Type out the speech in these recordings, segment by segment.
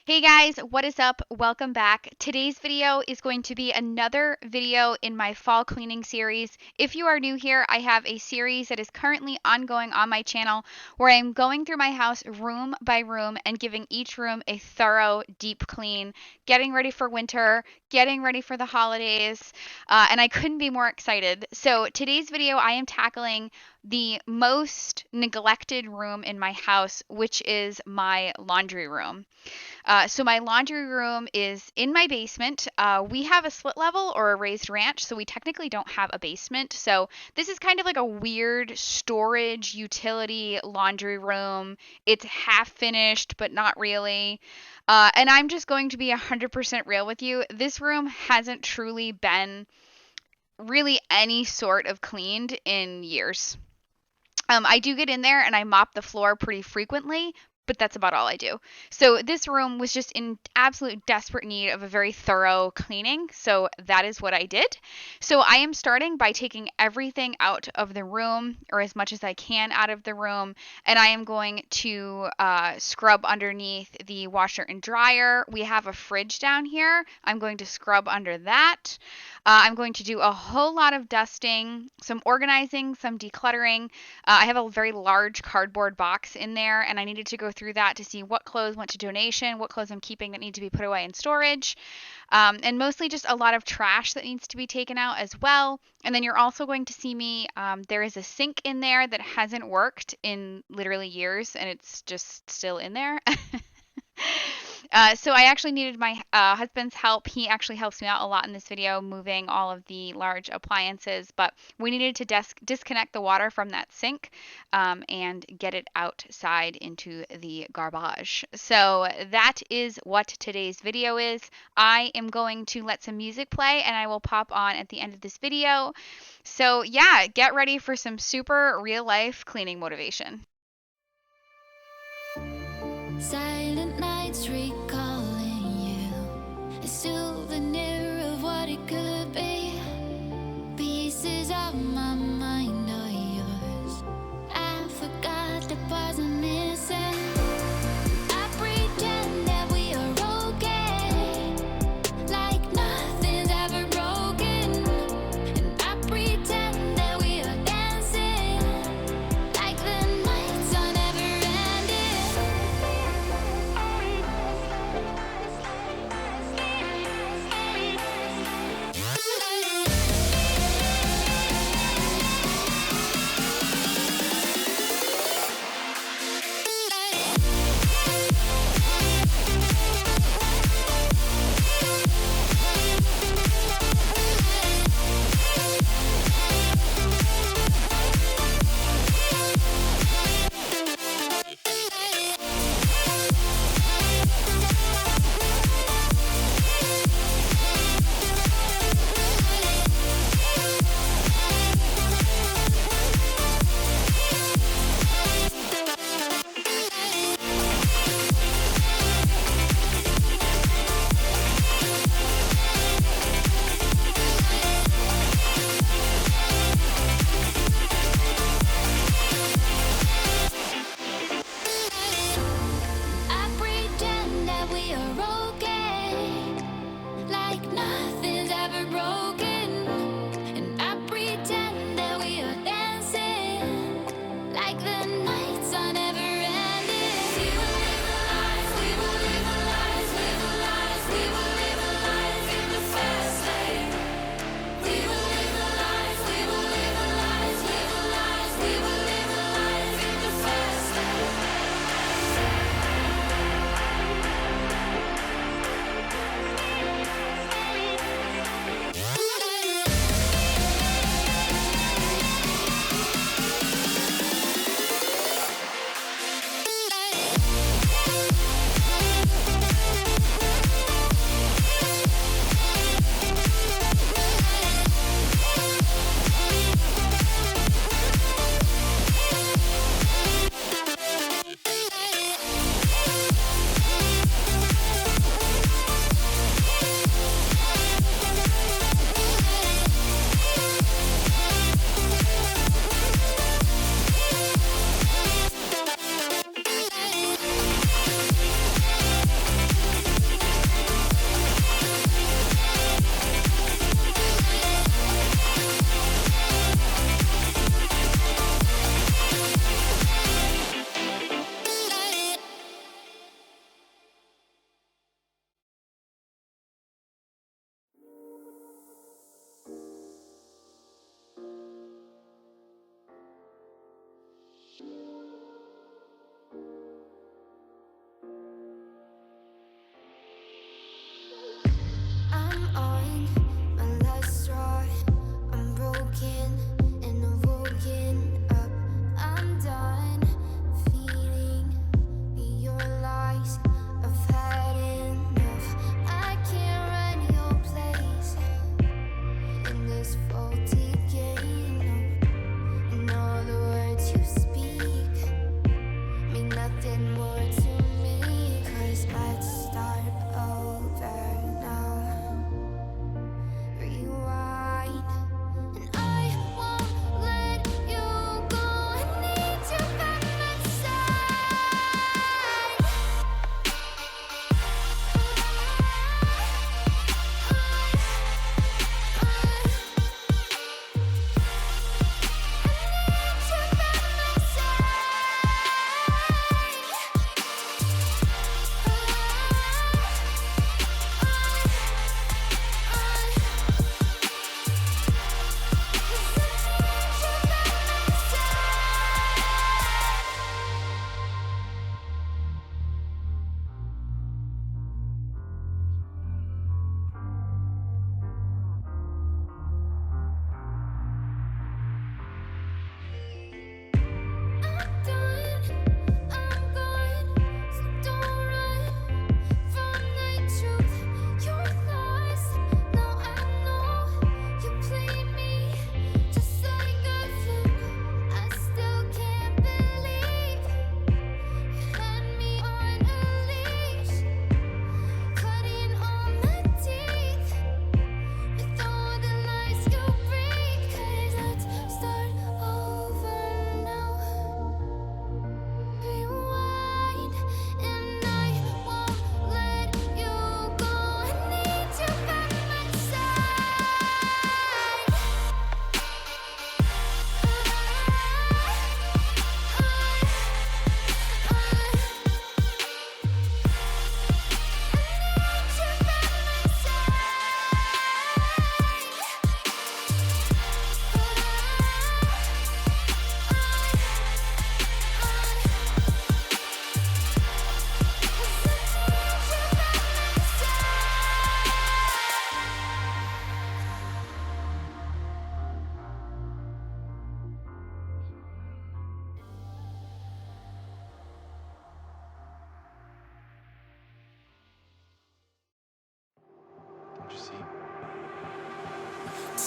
Hey guys, what is up? Welcome back. Today's video is going to be another video in my fall cleaning series. If you are new here, I have a series that is currently ongoing on my channel where I'm going through my house room by room and giving each room a thorough deep clean, getting ready for winter, getting ready for the holidays, and I couldn't be more excited. So today's video, I am tackling the most neglected room in my house, which is my laundry room. So my laundry room is in my basement. We have a split level or a raised ranch, so we technically don't have a basement. So this is kind of like a weird storage utility laundry room. It's half finished, but not really. And I'm just going to be 100% real with you. This room hasn't truly been really any sort of cleaned in years. I do get in there and I mop the floor pretty frequently, but that's about all I do. So this room was just in absolute desperate need of a very thorough cleaning. So that is what I did. So I am starting by taking everything out of the room, or as much as I can out of the room, and I am going to scrub underneath the washer and dryer. We have a fridge down here. I'm going to scrub under that. I'm going to do a whole lot of dusting, some organizing, some decluttering. I have a very large cardboard box in there, and I needed to go through that to see what clothes went to donation, what clothes I'm keeping that need to be put away in storage, and mostly just a lot of trash that needs to be taken out as well. And then you're also going to see me, there is a sink in there that hasn't worked in literally years, and it's just still in there. So I actually needed my husband's help. He actually helps me out a lot in this video, moving all of the large appliances. But we needed to disconnect the water from that sink and get it outside into the garbage. So that is what today's video is. I am going to let some music play and I will pop on at the end of this video. So yeah, get ready for some super real life cleaning motivation. Silent nights recalling you, a souvenir of what it could be. Pieces of my mind are yours. I forgot the parts I'm missing. I pretend that we are okay, like nothing's ever broken. And I pretend that we are dancing, like the nights are never ending.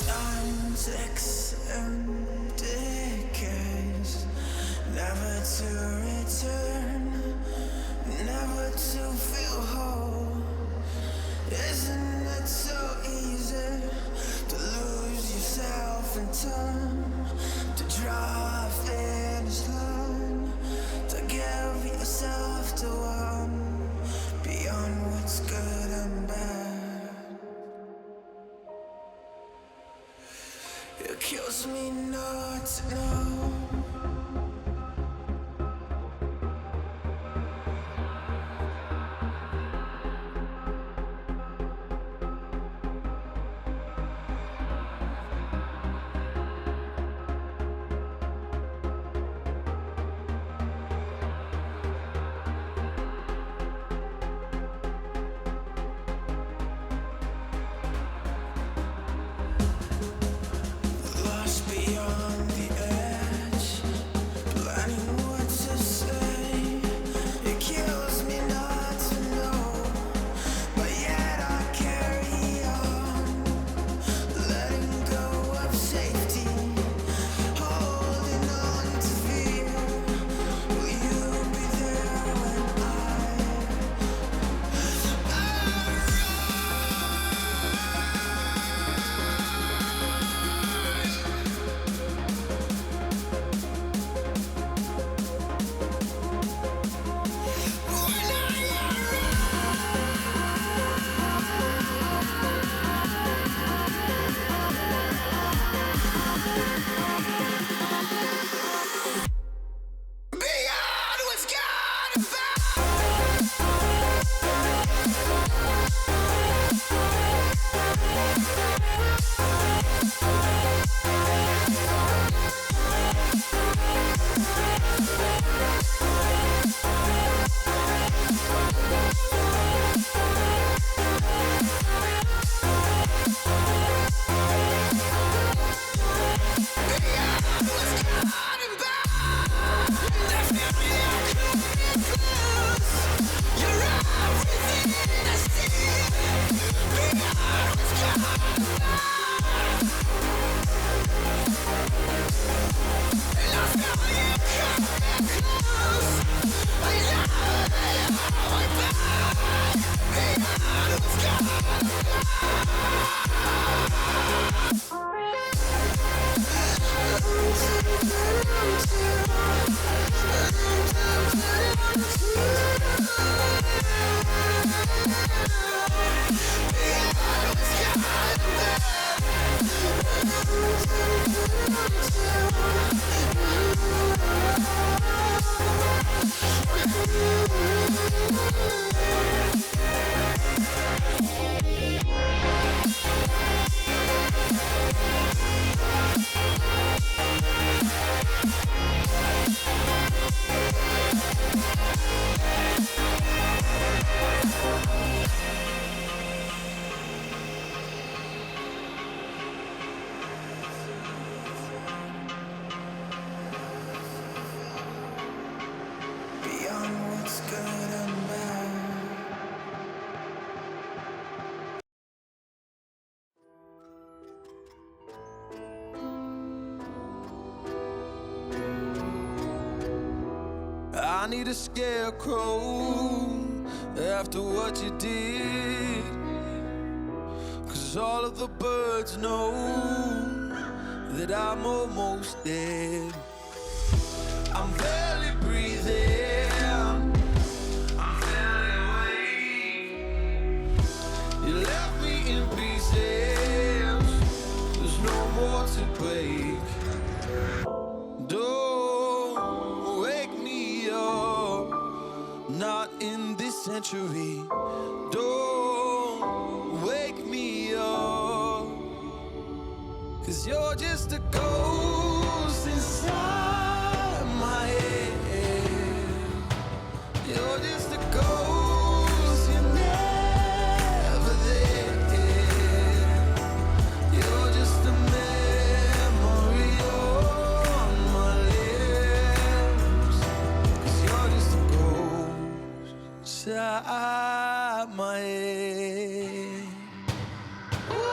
Time ticks and decays, never to return, never to feel whole. Isn't it so easy to lose yourself in time, to draw a finish line, to give yourself to one beyond what's good and bad? It kills me not to know. Lost beyond the edge, planning what to say. It kills me not to know, but yet I carry on, letting go of safety, holding on to fear. Will you be there when beyond what's gone about? Beyond what's good and bad. I need a scarecrow after what you did, 'cause all of the birds know that I'm almost dead. I'm barely breathing, I'm barely awake. You left me in pieces, there's no more to break. Don't wake me up, not in this century. Don't wake me up, 'cause you're just a ghost inside my head. You're just a ghost, you're never there. You're just a memory on my lips, 'cause you're just a ghost inside my head. Ooh.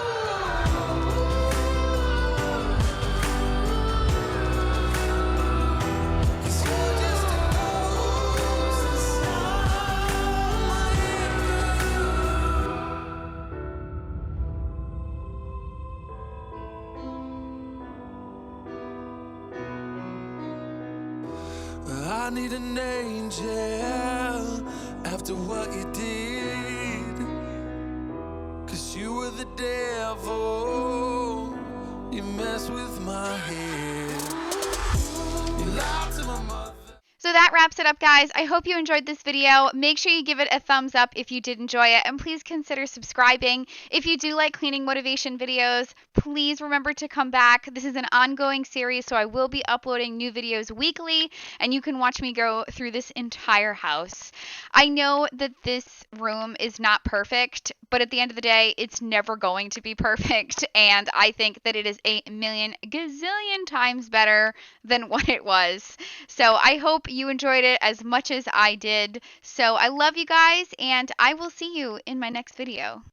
I need an angel after what you did. 'Cause you were the devil, you mess with my head. You lied to my mother. So that wraps it up, guys. I hope you enjoyed this video. Make sure you give it a thumbs up if you did enjoy it, and please consider subscribing. If you do like cleaning motivation videos, please remember to come back. This is an ongoing series, so I will be uploading new videos weekly, and you can watch me go through this entire house. I know that this room is not perfect, but at the end of the day, it's never going to be perfect, and I think that it is a million gazillion times better than what it was. So I hope you enjoyed it as much as I did. So I love you guys, and I will see you in my next video.